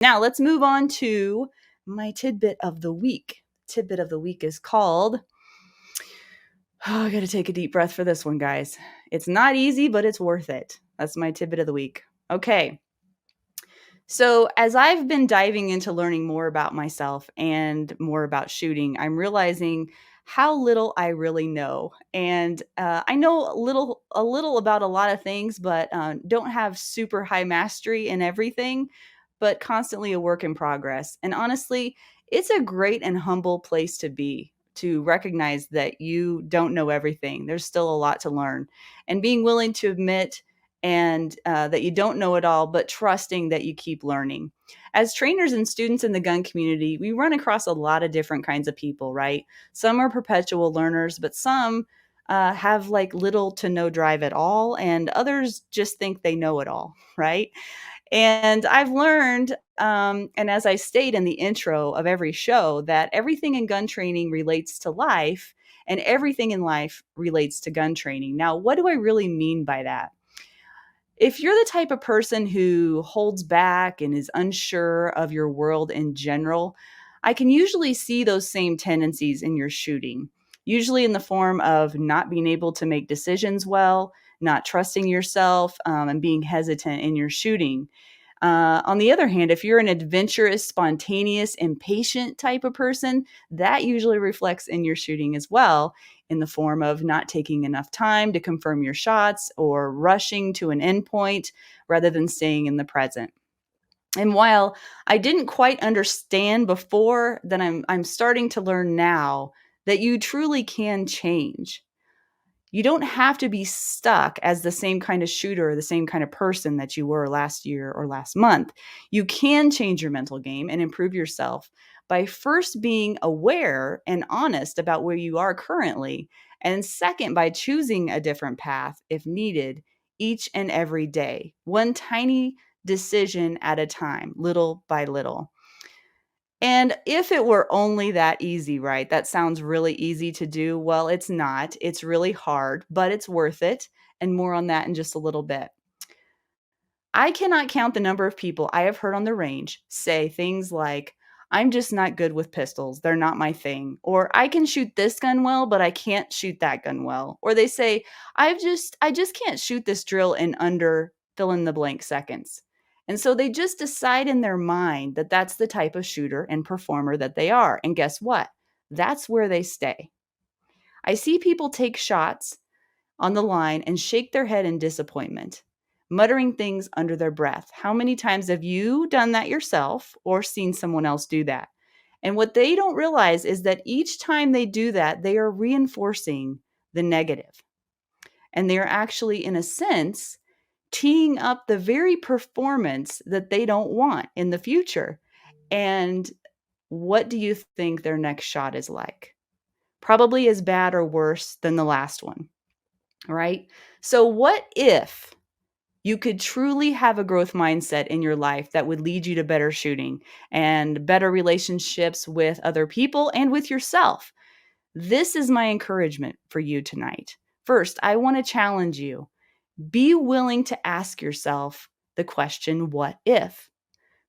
Now let's move on to my tidbit of the week. Tidbit of the week is called, I got to take a deep breath for this one, guys. It's not easy, but it's worth it. That's my tidbit of the week. Okay. So, as I've been diving into learning more about myself and more about shooting, I'm realizing how little I really know. And I know a little about a lot of things, but don't have super high mastery in everything, but constantly a work in progress. And honestly, it's a great and humble place to be, to recognize that you don't know everything. There's still a lot to learn. And being willing to admit and that you don't know it all, but trusting that you keep learning. As trainers and students in the gun community, we run across a lot of different kinds of people, right? Some are perpetual learners, but some have like little to no drive at all, and others just think they know it all, right? And I've learned, and as I state in the intro of every show, that everything in gun training relates to life, and everything in life relates to gun training. Now, what do I really mean by that? If you're the type of person who holds back and is unsure of your world in general, I can usually see those same tendencies in your shooting, usually in the form of not being able to make decisions well, not trusting yourself, and being hesitant in your shooting. On the other hand, if you're an adventurous, spontaneous, impatient type of person, that usually reflects in your shooting as well, in the form of not taking enough time to confirm your shots or rushing to an endpoint rather than staying in the present. And while I didn't quite understand before, then I'm starting to learn now that you truly can change. You don't have to be stuck as the same kind of shooter or the same kind of person that you were last year or last month. You can change your mental game and improve yourself by first being aware and honest about where you are currently, and second, by choosing a different path if needed each and every day, one tiny decision at a time, little by little. And if it were only that easy, right? That sounds really easy to do. Well, it's not. It's really hard, but it's worth it. And more on that in just a little bit. I cannot count the number of people I have heard on the range say things like, I'm just not good with pistols. They're not my thing. Or I can shoot this gun well, but I can't shoot that gun well. Or they say, I just can't shoot this drill in under fill in the blank seconds. And so they just decide in their mind that that's the type of shooter and performer that they are. And guess what? That's where they stay. I see people take shots on the line and shake their head in disappointment, muttering things under their breath. How many times have you done that yourself or seen someone else do that? And what they don't realize is that each time they do that, they are reinforcing the negative. And they are actually, in a sense, teeing up the very performance that they don't want in the future. And what do you think their next shot is like? Probably as bad or worse than the last one, right? So, what if you could truly have a growth mindset in your life that would lead you to better shooting and better relationships with other people and with yourself? This is my encouragement for you tonight. First, I want to challenge you. Be willing to ask yourself the question, what if?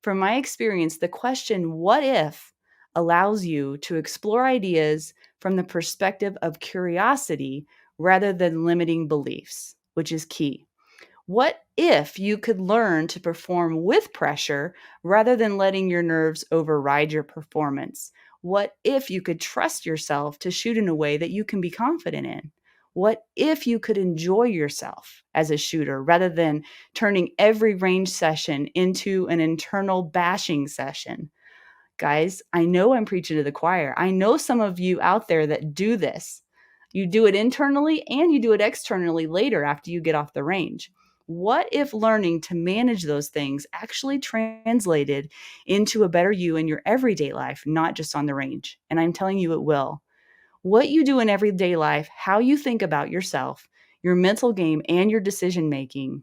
From my experience, the question, what if, allows you to explore ideas from the perspective of curiosity rather than limiting beliefs, which is key. What if you could learn to perform with pressure rather than letting your nerves override your performance? What if you could trust yourself to shoot in a way that you can be confident in? What if you could enjoy yourself as a shooter rather than turning every range session into an internal bashing session? Guys, I know I'm preaching to the choir. I know some of you out there that do this. You do it internally and you do it externally later after you get off the range. What if learning to manage those things actually translated into a better you in your everyday life, not just on the range? And I'm telling you it will. What you do in everyday life, how you think about yourself, your mental game, and your decision making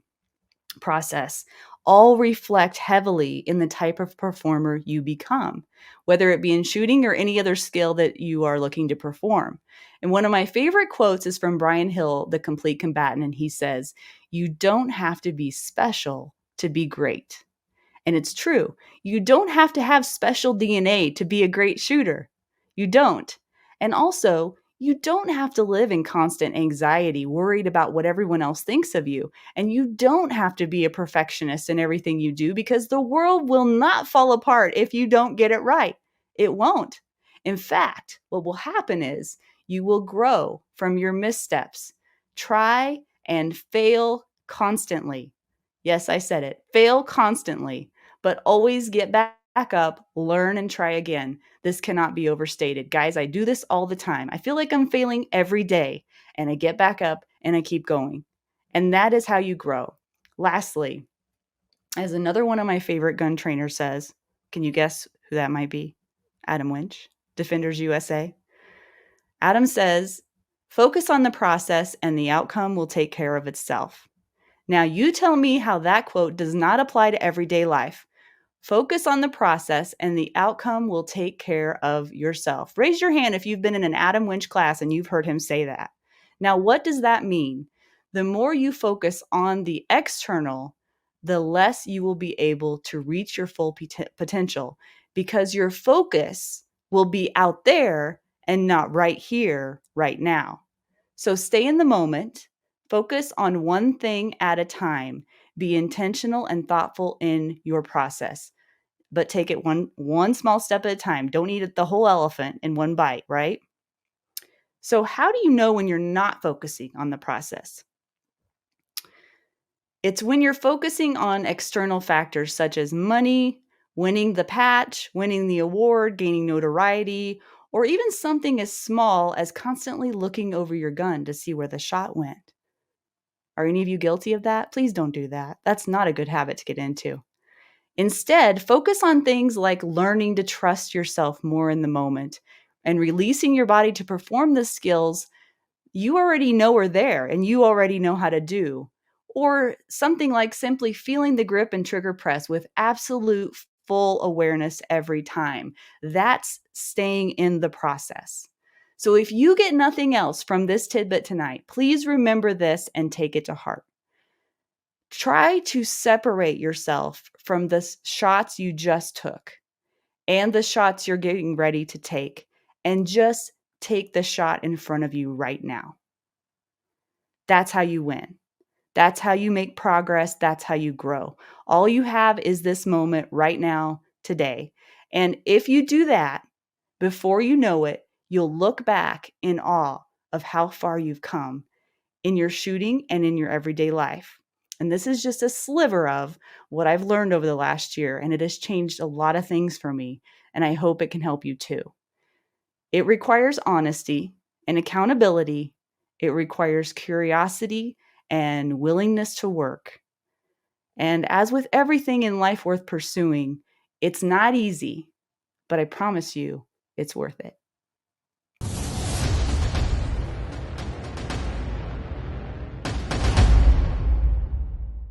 process all reflect heavily in the type of performer you become, whether it be in shooting or any other skill that you are looking to perform. And one of my favorite quotes is from Brian Hill, the Complete Combatant, and he says, "You don't have to be special to be great." And it's true. You don't have to have special DNA to be a great shooter. You don't. And also, you don't have to live in constant anxiety, worried about what everyone else thinks of you. And you don't have to be a perfectionist in everything you do, because the world will not fall apart if you don't get it right. It won't. In fact, what will happen is you will grow from your missteps. Try and fail constantly. Yes, I said it. Fail constantly, but always get back up, learn, and try again. This cannot be overstated. Guys, I do this all the time. I feel like I'm failing every day, and I get back up and I keep going. And that is how you grow. Lastly, as another one of my favorite gun trainers says, can you guess who that might be? Adam Winch, Defenders USA. Adam says, focus on the process and the outcome will take care of itself. Now, you tell me how that quote does not apply to everyday life. Focus on the process and the outcome will take care of yourself. Raise your hand if you've been in an Adam Winch class and you've heard him say that. Now, what does that mean? The more you focus on the external, the less you will be able to reach your full potential, because your focus will be out there and not right here, right now. So stay in the moment, focus on one thing at a time, be intentional and thoughtful in your process, but take it one small step at a time. Don't eat the whole elephant in one bite, right? So how do you know when you're not focusing on the process? It's when you're focusing on external factors such as money, winning the patch, winning the award, gaining notoriety, or even something as small as constantly looking over your gun to see where the shot went. Are any of you guilty of that? Please don't do that. That's not a good habit to get into. Instead, focus on things like learning to trust yourself more in the moment and releasing your body to perform the skills you already know are there and you already know how to do. Or something like simply feeling the grip and trigger press with absolute full awareness every time. That's staying in the process. So if you get nothing else from this tidbit tonight, please remember this and take it to heart. Try to separate yourself from the shots you just took and the shots you're getting ready to take, and just take the shot in front of you right now. That's how you win. That's how you make progress. That's how you grow. All you have is this moment right now, today. And if you do that, before you know it, you'll look back in awe of how far you've come in your shooting and in your everyday life. And this is just a sliver of what I've learned over the last year, and it has changed a lot of things for me, and I hope it can help you too. It requires honesty and accountability. It requires curiosity and willingness to work. And as with everything in life worth pursuing, it's not easy, but I promise you, it's worth it.